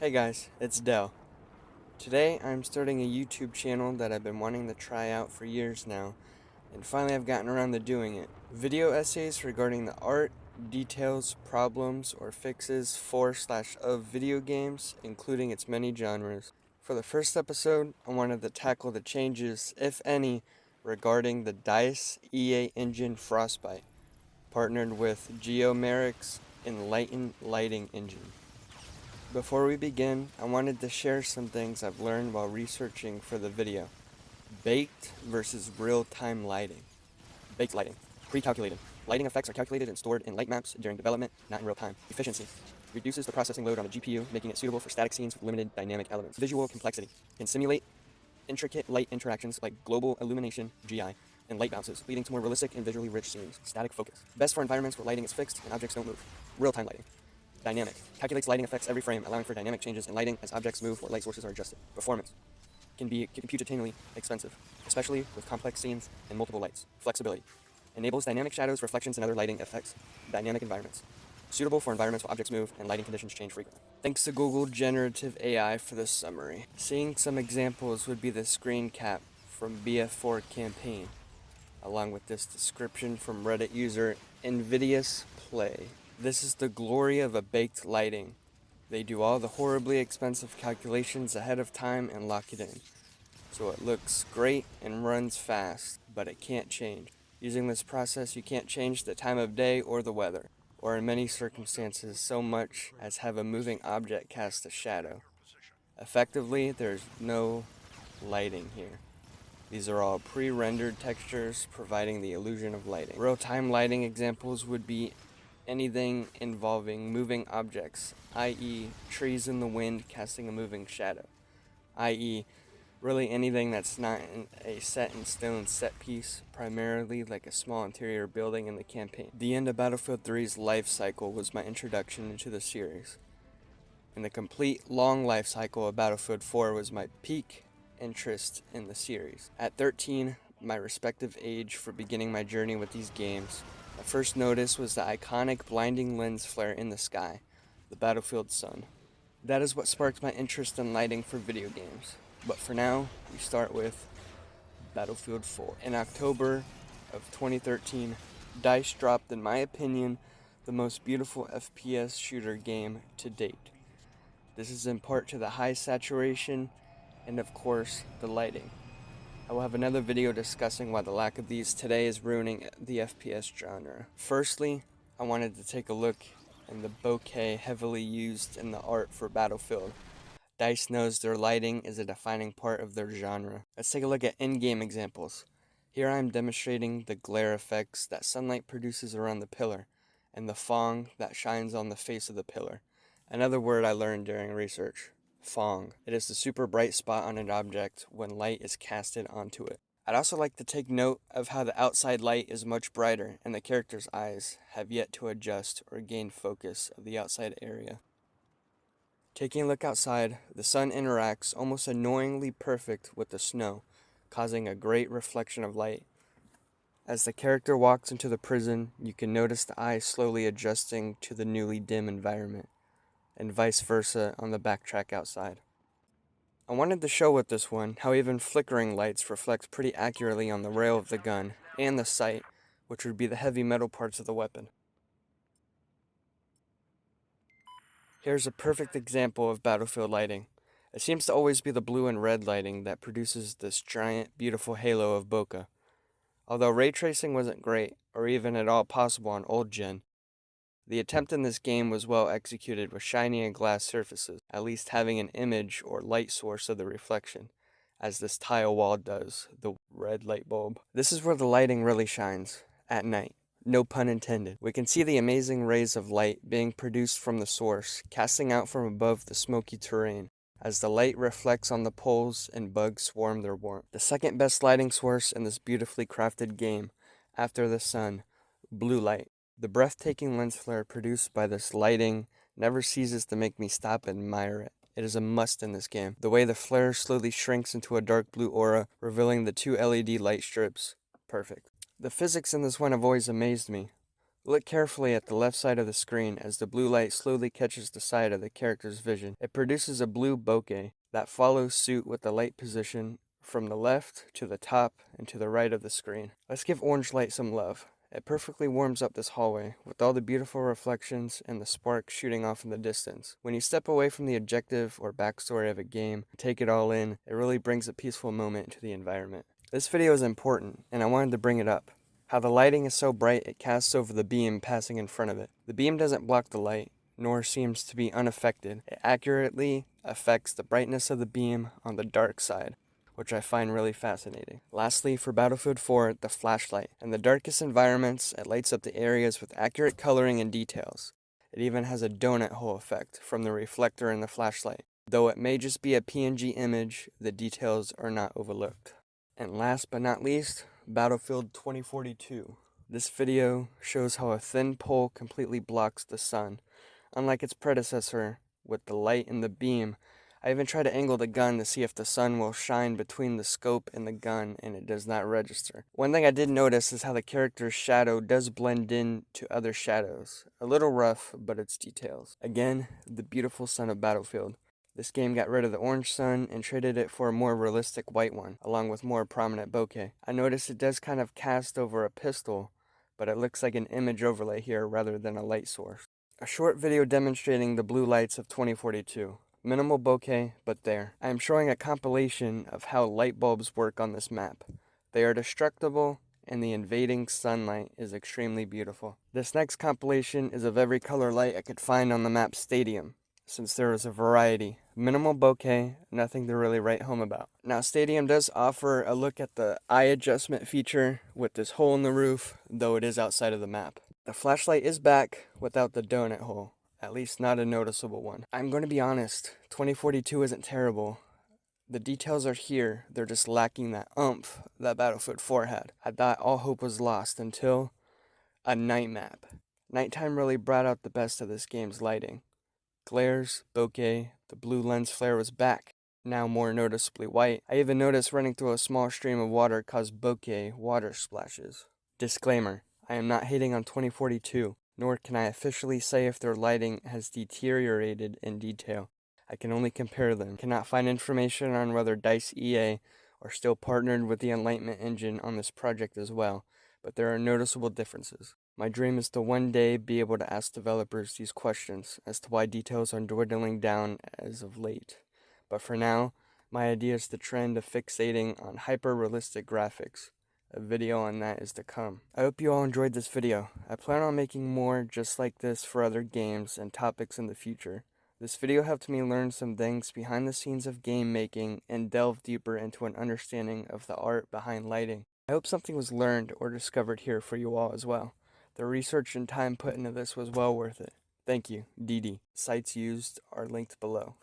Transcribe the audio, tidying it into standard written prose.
Hey guys, it's Dell. Today I'm starting a YouTube channel that I've been wanting to try out for years now, and finally I've gotten around to doing it. Video essays regarding the art, details, problems, or fixes for/of video games, including its many genres. For the first episode, I wanted to tackle the changes, if any, regarding the DICE EA engine Frostbite, partnered with Geomeric's Enlightened Lighting engine. Before we begin, I wanted to share some things I've learned while researching for the video. Baked versus real-time lighting. Baked lighting. Pre-calculated. Lighting effects are calculated and stored in light maps during development, not in real time. Efficiency. Reduces the processing load on the GPU, making it suitable for static scenes with limited dynamic elements. Visual complexity. Can simulate intricate light interactions like global illumination, GI, and light bounces, leading to more realistic and visually rich scenes. Static focus. Best for environments where lighting is fixed and objects don't move. Real-time lighting. Dynamic. Calculates lighting effects every frame, allowing for dynamic changes in lighting as objects move or light sources are adjusted. Performance. Can be computationally expensive, especially with complex scenes and multiple lights. Flexibility. Enables dynamic shadows, reflections, and other lighting effects. Dynamic environments. Suitable for environments where objects move and lighting conditions change frequently. Thanks to Google Generative AI for this summary. Seeing some examples would be the screen cap from BF4 campaign, along with this description from Reddit user Invidious Play. This is the glory of a baked lighting. They do all the horribly expensive calculations ahead of time and lock it in. So it looks great and runs fast, but it can't change. Using this process, you can't change the time of day or the weather, or in many circumstances so much as have a moving object cast a shadow. Effectively, there's no lighting here. These are all pre-rendered textures providing the illusion of lighting. Real-time lighting examples would be anything involving moving objects, i.e. trees in the wind casting a moving shadow, i.e. really anything that's not a set-in-stone set piece, primarily like a small interior building in the campaign. The end of Battlefield 3's life cycle was my introduction into the series, and the complete long life cycle of Battlefield 4 was my peak interest in the series. At 13, my respective age for beginning my journey with these games, my first notice was the iconic blinding lens flare in the sky, the Battlefield sun. That is what sparked my interest in lighting for video games. But for now, we start with Battlefield 4. In October of 2013, DICE dropped, in my opinion, the most beautiful FPS shooter game to date. This is in part to the high saturation and, of course, the lighting. I will have another video discussing why the lack of these today is ruining the FPS genre. Firstly, I wanted to take a look in the bokeh heavily used in the art for Battlefield. DICE knows their lighting is a defining part of their genre. Let's take a look at in-game examples. Here I am demonstrating the glare effects that sunlight produces around the pillar, and the fong that shines on the face of the pillar. Another word I learned during research. Fong. It is the super bright spot on an object when light is casted onto it. I'd also like to take note of how the outside light is much brighter and the character's eyes have yet to adjust or gain focus of the outside area. Taking a look outside, the sun interacts almost annoyingly perfect with the snow, causing a great reflection of light. As the character walks into the prison, you can notice the eyes slowly adjusting to the newly dim environment, and vice versa on the backtrack outside. I wanted to show with this one how even flickering lights reflect pretty accurately on the rail of the gun and the sight, which would be the heavy metal parts of the weapon. Here's a perfect example of Battlefield lighting. It seems to always be the blue and red lighting that produces this giant, beautiful halo of bokeh. Although ray tracing wasn't great, or even at all possible on old gen, the attempt in this game was well executed with shiny and glass surfaces, at least having an image or light source of the reflection, as this tile wall does, the red light bulb. This is where the lighting really shines, at night. No pun intended. We can see the amazing rays of light being produced from the source, casting out from above the smoky terrain, as the light reflects on the poles and bugs swarm their warmth. The second best lighting source in this beautifully crafted game, after the sun, blue light. The breathtaking lens flare produced by this lighting never ceases to make me stop and admire it. It is a must in this game. The way the flare slowly shrinks into a dark blue aura, revealing the two LED light strips. Perfect. The physics in this one have always amazed me. Look carefully at the left side of the screen as the blue light slowly catches the side of the character's vision. It produces a blue bokeh that follows suit with the light position from the left to the top and to the right of the screen. Let's give orange light some love. It perfectly warms up this hallway, with all the beautiful reflections and the sparks shooting off in the distance. When you step away from the objective or backstory of a game and take it all in, it really brings a peaceful moment to the environment. This video is important, and I wanted to bring it up. How the lighting is so bright it casts over the beam passing in front of it. The beam doesn't block the light, nor seems to be unaffected. It accurately affects the brightness of the beam on the dark side, which I find really fascinating. Lastly, for Battlefield 4, the flashlight. In the darkest environments, it lights up the areas with accurate coloring and details. It even has a donut hole effect from the reflector in the flashlight. Though it may just be a PNG image, the details are not overlooked. And last but not least, Battlefield 2042. This video shows how a thin pole completely blocks the sun. Unlike its predecessor, with the light in the beam, I even tried to angle the gun to see if the sun will shine between the scope and the gun, and it does not register. One thing I did notice is how the character's shadow does blend in to other shadows. A little rough, but it's details. Again, the beautiful sun of Battlefield. This game got rid of the orange sun and traded it for a more realistic white one, along with more prominent bokeh. I noticed it does kind of cast over a pistol, but it looks like an image overlay here rather than a light source. A short video demonstrating the blue lights of 2042. Minimal bokeh, but there. I am showing a compilation of how light bulbs work on this map. They are destructible, and the invading sunlight is extremely beautiful. This next compilation is of every color light I could find on the map Stadium, since there is a variety. Minimal bokeh, nothing to really write home about. Now, Stadium does offer a look at the eye adjustment feature with this hole in the roof, though it is outside of the map. The flashlight is back without the donut hole, at least not a noticeable one. I'm going to be honest, 2042 isn't terrible. The details are here, they're just lacking that oomph that Battlefield 4 had. I thought all hope was lost until a night map. Nighttime really brought out the best of this game's lighting. Glares, bokeh, the blue lens flare was back, now more noticeably white. I even noticed running through a small stream of water caused bokeh water splashes. Disclaimer, I am not hating on 2042, nor can I officially say if their lighting has deteriorated in detail. I can only compare them. Cannot find information on whether DICE EA are still partnered with the Enlightenment engine on this project as well, but there are noticeable differences. My dream is to one day be able to ask developers these questions as to why details are dwindling down as of late. But for now, my idea is the trend of fixating on hyper-realistic graphics. A video on that is to come. I hope you all enjoyed this video. I plan on making more just like this for other games and topics in the future. This video helped me learn some things behind the scenes of game making and delve deeper into an understanding of the art behind lighting. I hope something was learned or discovered here for you all as well. The research and time put into this was well worth it. Thank you, Didi. Sites used are linked below.